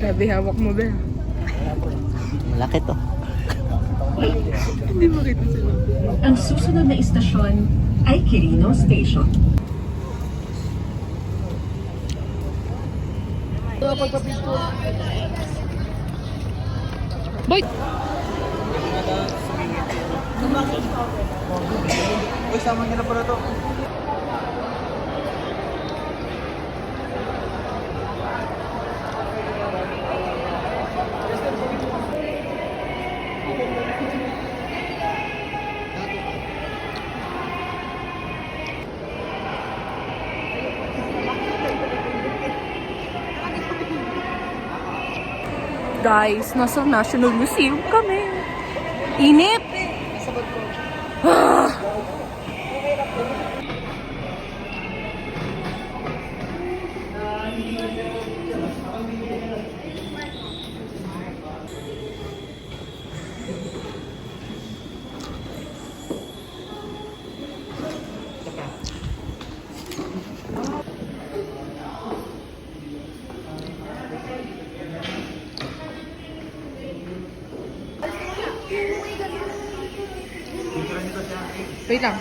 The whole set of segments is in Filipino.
Grabe, hawak mo ba? Malaki to. Hindi makita sila. Ang susunod na istasyon ay Quirino Station. Boy! Uy, sama nila pala to. Guys, nasa National Museum kami. Init! Ah! Wait lang.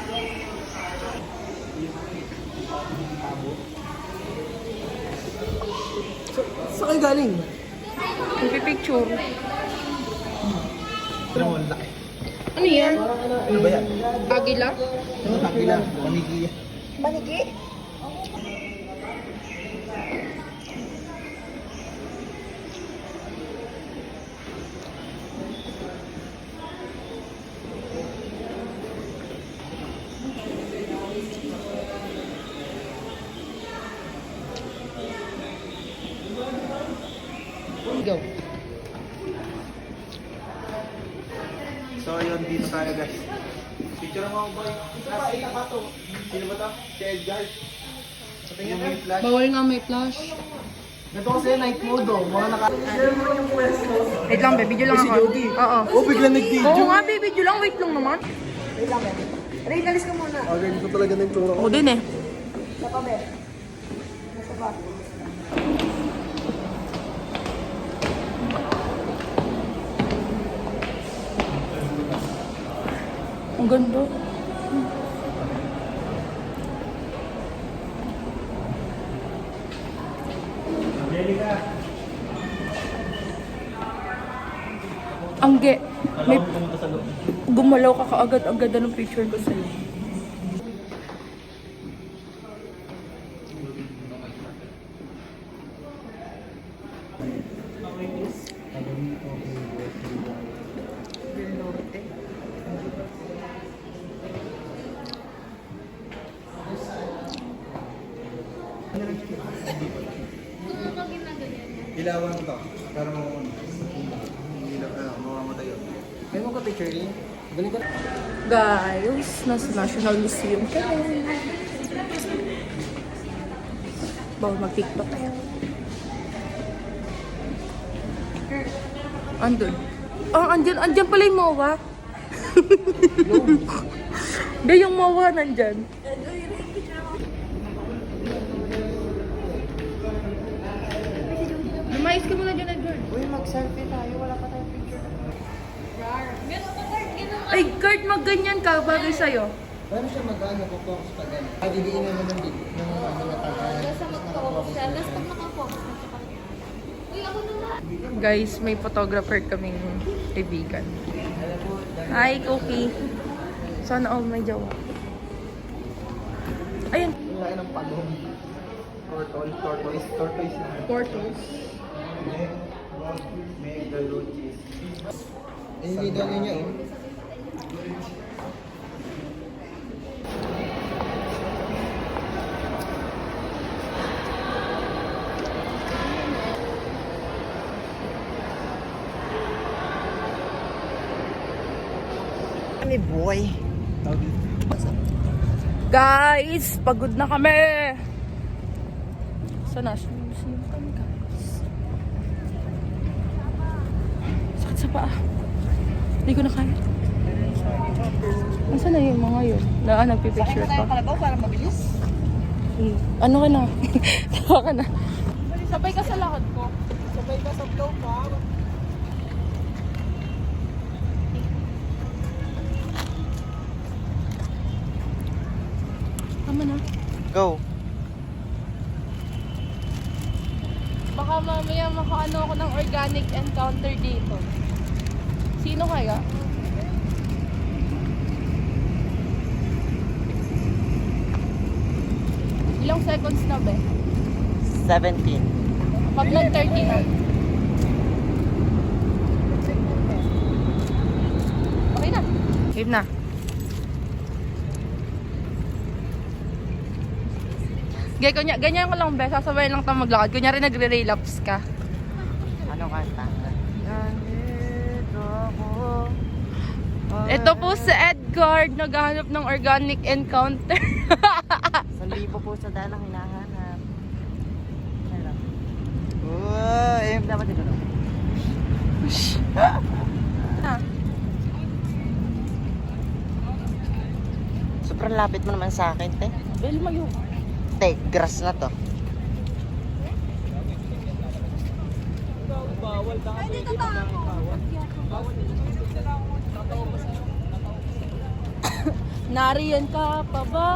Saan kayo galing? Picture. Pero mo, laki. Ano yan? Ano ba yan? Agila? Laki lang, panigi. Manigi? Go. So yun, dito tayo guys. Picture mo ako boy. Ito ba to? Sino ba to? Si Edgar. Sa tingin mo yung flash. Bawal nga may flash. Ito kasi night mode oh. Mga naka... Wait lang, be. Video lang Si ako. Jody. Oo. Oh, bigla nag-video. Oo nga, be. Video lang. Wait lang naman. Wait lang, eh. Ray, nalis ka muna. Ah, ganito talaga ng tsura ko. Ako din eh. Sa pa, be. Nasa pa. Ang ganda. Angge, may gumalaw ka kaagad ang ganda ng picture ko sa'yo. Ilawan to. Pero mamamatay yun. May mo ka picture rin? Galing ko. Guys, nasa National Museum kami. Bawal mag-tiktok tayo. Andun. Oh, andyan pala yung MOA. Hindi, yung MOA nandyan. Lumayas ka muna dyan, Edward. Uy, mag-selfie tayo. Wala pa tayong picture. Ay, Kurt, magganyan ka. Bagay sa'yo. Paano siya mag-ano kung focus pa gano'n? Ay, didiinan mo ng big. Ng ano na tayo. Basta mag-focus siya. Basta pag nakafocus na siya kanya. Uy, ako naman. Guys, may photographer kaming kaibigan. Hi, Cookie. Sana all may jawa. Ayun. Wala ng palong. Tortoise na. Portals. Megalochis. Hindi daw niya oh. Kami, boy. Guys, pagod na kami. Sa National Museum kami, guys. Sakit sa paa. Hindi ko na kaya. Nasaan na yung mga yun? Nagpipicture pa. Kalabaw para mabilis. Ano ka na? Tawa ka na. Sabay ka sa lakad ko. Sabay ka sa Go. Baka mamaya makaano ako ng organic encounter dito. Sino kaya? Ilang seconds na ba? 17. Pag nag 30 na. Okay na. Game na. Ganyan ko lang, be. Sasabay lang tayo maglakad. Kunyari nagre-relapse ka. Anong kanta? Ito po si Edgar, naghahanap ng organic encounter. 1,000 po sa daan ang hinahanap. Hello. Uy! Dapat dito no? Sobrang lapit mo naman sa akin, te. Bel mo yun. Te, grass na to. Nariyan ka pa ba?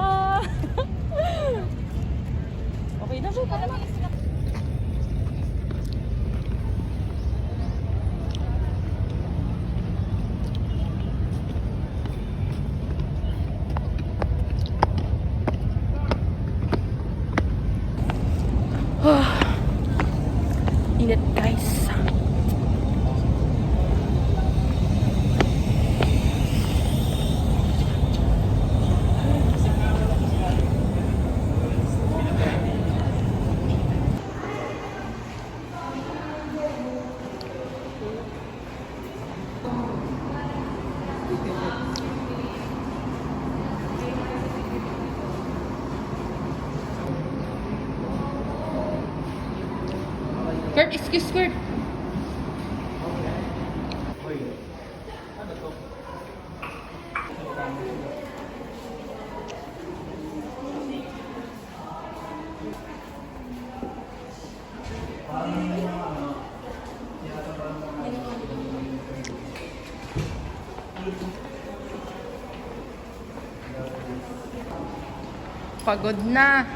Okay na ba? Init, guys. Kurt, excuse Kurt. Pagod na.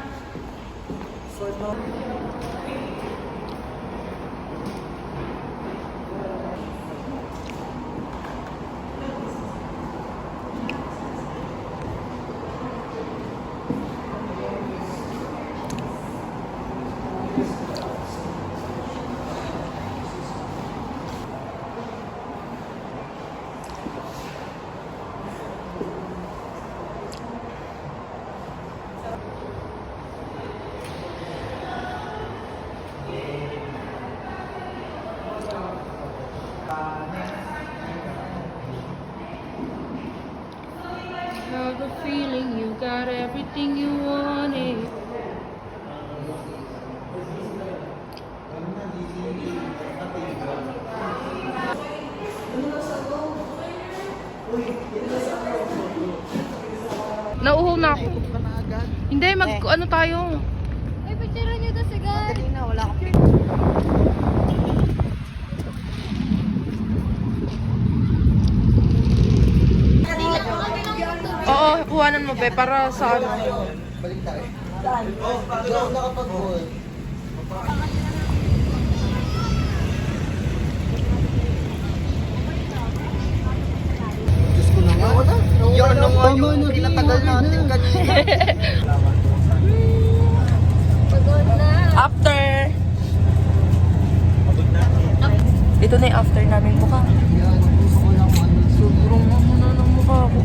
Have a feeling you got everything you wanted. Nauho na ako. Hindi, ano tayo? Ay, picture niyo to si Gar. Dali na, wala akong Oo, kuhanan mo, be, para sa ano. Balik tayo. Saan? Hindi ako nakapag-hold. Diyos ko na nga. Yan na nga yung pinatagal natin kanina. Pagod na. After. Ito na yung after namin mukha. Yan, gusto ko lang ano. Sobrang muna ng mukha ko.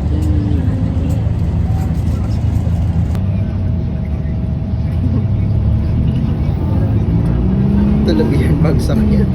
Talaga yan, bagsak yan.